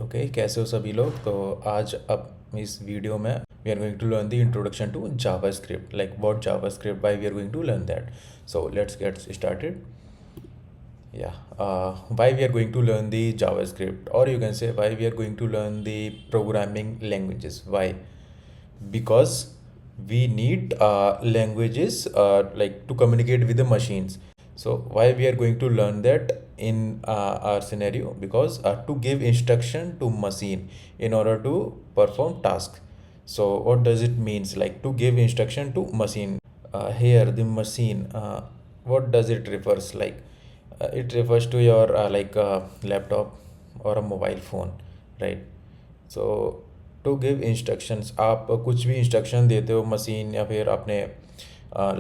Okay, कैसे हो सभी लोग। तो आज अब इस वीडियो में we are going to learn the introduction to JavaScript, like what JavaScript, why we are going to learn that. So let's get started. Why we are going to learn the JavaScript, or you can say why we are going to learn the programming languages. Why? Because we need languages like to communicate with the machines. So why we are going to learn that in our scenario? Because to give instruction to machine in order to perform task. So what does it means, like to give instruction to machine? Here the machine, what does it refers, like it refers to your laptop or a mobile phone, right? So to give instructions, आप कुछ भी instruction देते हो machine या फिर अपने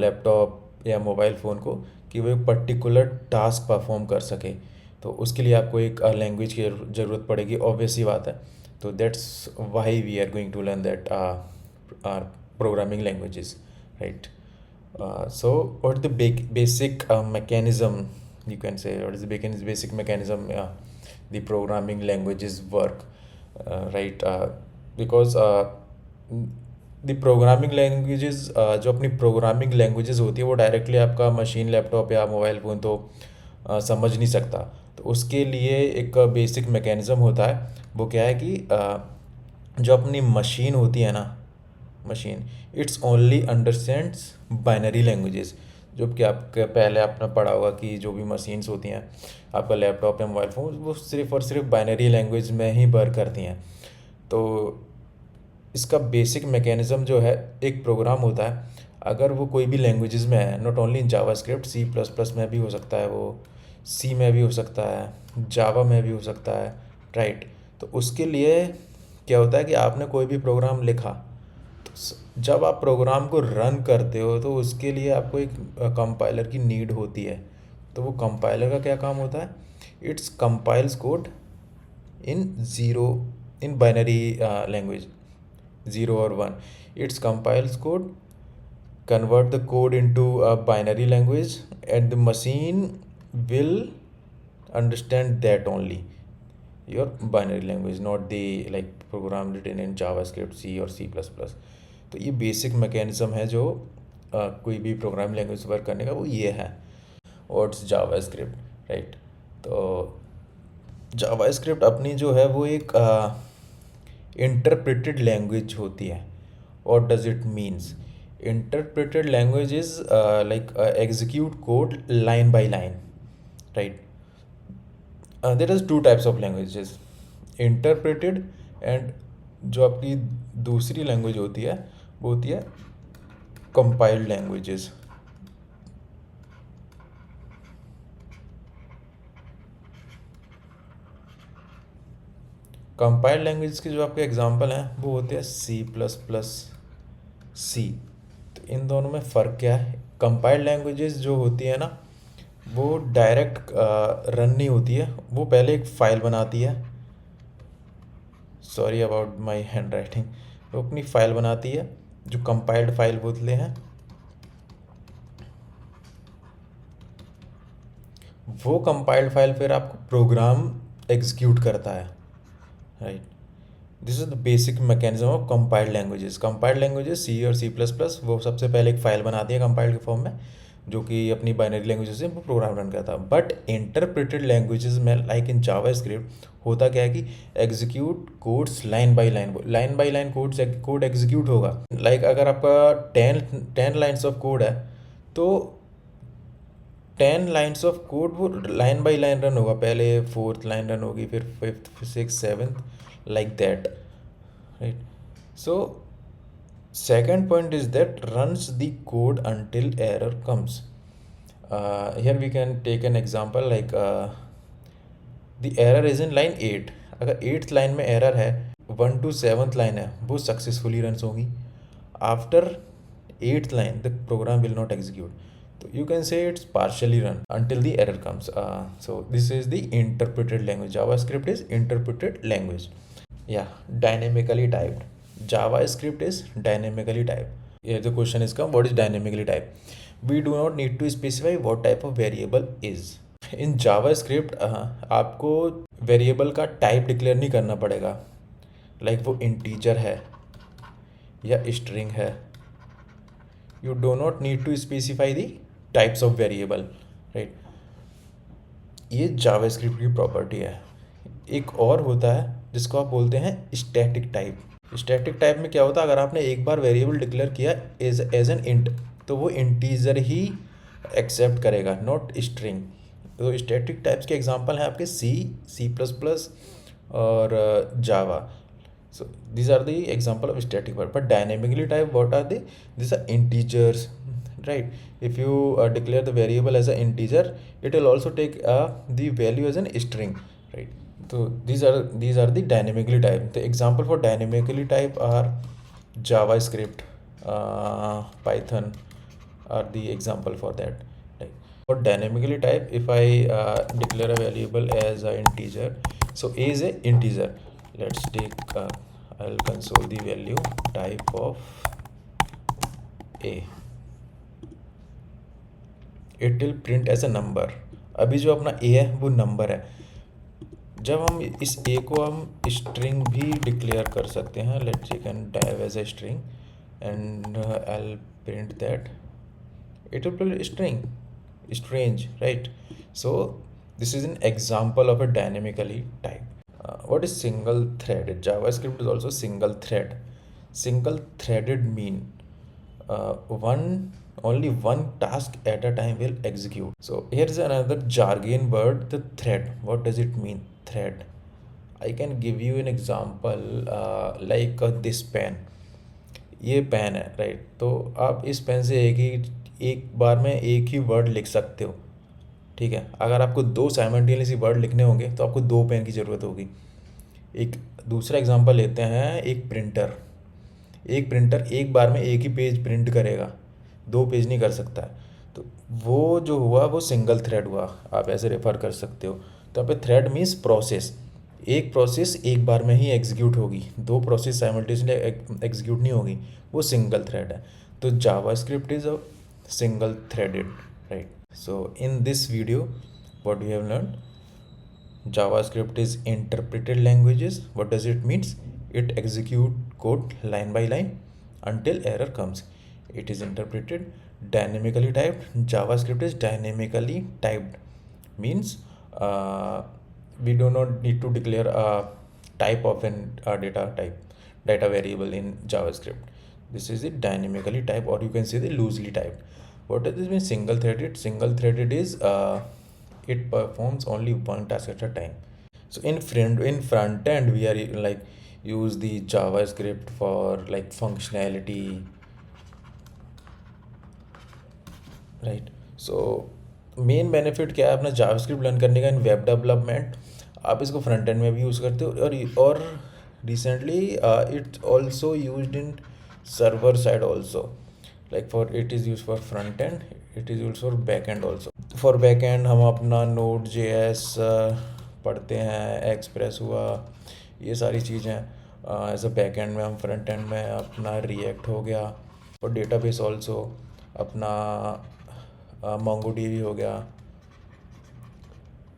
laptop या mobile phone को कि वो एक पर्टिकुलर टास्क परफॉर्म कर सके, तो उसके लिए आपको एक लैंग्वेज की ज़रूरत पड़ेगी, ऑब्वियस ही बात है। तो that's why we are going to learn that are programming languages, right? So what the basic mechanism, you can say, what is the basic mechanism the programming languages work, right? Because the programming languages, जो अपनी programming languages होती है वो directly आपका machine, laptop या mobile phone तो समझ नहीं सकता। तो उसके लिए एक बेसिक मैकेनिज़्म होता है। वो क्या है कि जो अपनी मशीन होती है ना, machine, it's only understands binary languages. जो कि आपके पहले आपने पढ़ा होगा कि जो भी मशीन्स होती हैं, आपका लैपटॉप या मोबाइल फ़ोन, वो सिर्फ़ और सिर्फ बाइनरी लैंग्वेज में ही वर्क करती हैं। तो इसका बेसिक मैकेनिज़्म जो है, एक प्रोग्राम होता है, अगर वो कोई भी लैंग्वेजेस में है, not only in JavaScript, C plus plus में भी हो सकता है, वो सी में भी हो सकता है, जावा में भी हो सकता है, राइट? तो उसके लिए क्या होता है कि आपने कोई भी प्रोग्राम लिखा, तो जब आप प्रोग्राम को रन करते हो तो उसके लिए आपको एक कंपाइलर की नीड होती है। तो वो कंपाइलर का क्या काम होता है? It's compiles code in zero, in binary language, zero और one. It's compiles code, convert the code into a binary language, and the machine will understand that only, your binary language, not the like program written in JavaScript, C और C++। तो ये basic mechanism है जो कोई भी programme language work करने का, वो ये है। What's JavaScript, right? तो जावास्क्रिप्ट अपनी जो है वो एक इंटरप्रेटेड लैंग्वेज होती है। What does it means? Interpreted language is like execute code line by line, right? There is two types of languages, interpreted and जो आपकी दूसरी लैंग्वेज होती है वो होती है compiled languages। कंपाइल्ड लैंग्वेज के जो आपके एग्जांपल हैं वो होते हैं सी प्लस प्लस, सी। तो इन दोनों में फ़र्क क्या है? कंपाइल्ड लैंग्वेजेस जो होती है ना, वो डायरेक्ट रन नहीं होती है, वो पहले एक फ़ाइल बनाती है। Sorry about my hand writing. वो अपनी फ़ाइल बनाती है, जो कंपाइल्ड फाइल बोलते हैं। वो कंपाइल्ड फाइल फिर आपको प्रोग्राम एग्जीक्यूट करता है, right? This is the basic mechanism of compiled languages. Compiled languages C और सी प्लस प्लस, वो सबसे पहले एक फ़ाइल बनाती है कंपाइल्ड के फॉर्म में, जो कि अपनी बाइनरी लैंग्वेजेस से वो प्रोग्राम रन करता है। बट इंटरप्रेटेड लैंग्वेजेस में, लाइक इन जावास्क्रिप्ट, होता क्या है कि execute codes line by line, line by line code execute होगा। लाइक अगर आपका टेन लाइन्स ऑफ कोड है, तो 10 लाइन्स ऑफ कोड वो लाइन बाई लाइन रन होगा। पहले फोर्थ लाइन रन होगी, फिर fifth, six, seventh, like that, right? So second point is that runs the code until error comes. Here we can take an example, like the error is in line 8। अगर 8th line में error है, 1 to 7th line है, वो successfully run होगी। After 8th line the program will not execute. तो you can say it's partially run until the error comes। So this is the interpreted language. JavaScript is interpreted language. Yeah, dynamically typed. JavaScript is dynamically typed. Here the question is come, what is dynamically typed? We do not need to specify what type of variable is. In JavaScript आपको variable का type declare नहीं करना पड़ेगा, like वो integer है या string है। You do not need to specify the types of variable, right. ये जावास्क्रिप्ट की प्रॉपर्टी है। एक और होता है जिसको आप बोलते हैं स्टैटिक टाइप। स्टैटिक टाइप में क्या होता है, अगर आपने एक बार वेरिएबल डिक्लेयर किया एज एन इंट, तो वो इंटीजर ही एक्सेप्ट करेगा, नॉट स्ट्रिंग। तो स्टैटिक टाइप्स के एग्जांपल हैं आपके सी प्लस प्लस और जावा। So these are the example of static word. But dynamically type, what are they? These are integers, right? If you declare the variable as an integer, it will also take the value as an string, right? So these are the dynamically type. The example for dynamically type are JavaScript, Python are the example for that. Like for dynamically type, if I declare a variable as an integer, so a is a integer. Let's take I'll console the value type of a. It will print as a number. अभी जो अपना a है वो number है। जब हम इस a को हम स्ट्रिंग भी डिक्लेयर कर सकते हैं, let's you can type as a string and I'll print that it will print string, strange, right? So this is an example of a dynamically type. What is single threaded? JavaScript is also single thread. Single threaded mean only one task at a time will execute. So here's another jargon word, the thread. What does it mean, thread? I can give you an example like this pen. ये pen है, right. तो आप इस pen से एक बार में एक ही word लिख सकते हो, ठीक है। अगर आपको दो साइमल्टेनियसली वर्ड लिखने होंगे तो आपको दो पेन की ज़रूरत होगी। एक दूसरा एग्जांपल लेते हैं, एक प्रिंटर एक बार में एक ही पेज प्रिंट करेगा, दो पेज नहीं कर सकता है। तो वो जो हुआ वो सिंगल थ्रेड हुआ, आप ऐसे रेफर कर सकते हो। तो यहाँ पे थ्रेड मीन्स प्रोसेस, एक प्रोसेस एक बार में ही एग्जीक्यूट होगी, दो प्रोसेस साइमल्टेनियसली एग्जीक्यूट नहीं होगी, वो सिंगल थ्रेड है। तो JavaScript is a single threaded, right. So in this video what we have learn, JavaScript is interpreted languages. What does it means? It execute code line by line until error comes. It is interpreted. Dynamically typed. JavaScript is dynamically typed. Means we do not need to declare a type of a data variable in JavaScript. This is it, dynamically typed, or you can say the loosely typed. What does this mean? Single threaded. Single threaded is it performs only one task at a time. So in front end we are like use the JavaScript for like functionality, right. So main benefit क्या है अपना JavaScript learn करने का इन web development? आप इसको front end में भी use करते हो और recently it's also used in server side also, like for it is use for front end, it is use for back and also. For back and हम अपना Node.js पढ़ते हैं, एक्सप्रेस हुआ, ये सारी चीज़ें एज अ बैक एंड में। हम फ्रंट एंड में अपना रिएक्ट हो गया, और डेटाबेस ऑल्सो अपना MongoDB हो गया।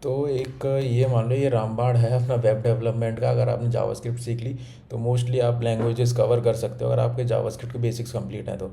तो एक ये मान लो ये रामबाण है अपना वेब डेवलपमेंट का। अगर आपने जावास्क्रिप्ट सीख ली तो मोस्टली आप लैंग्वेजेस कवर कर सकते हो, अगर आपके जावास्क्रिप्ट के बेसिक्स कंप्लीट हैं तो।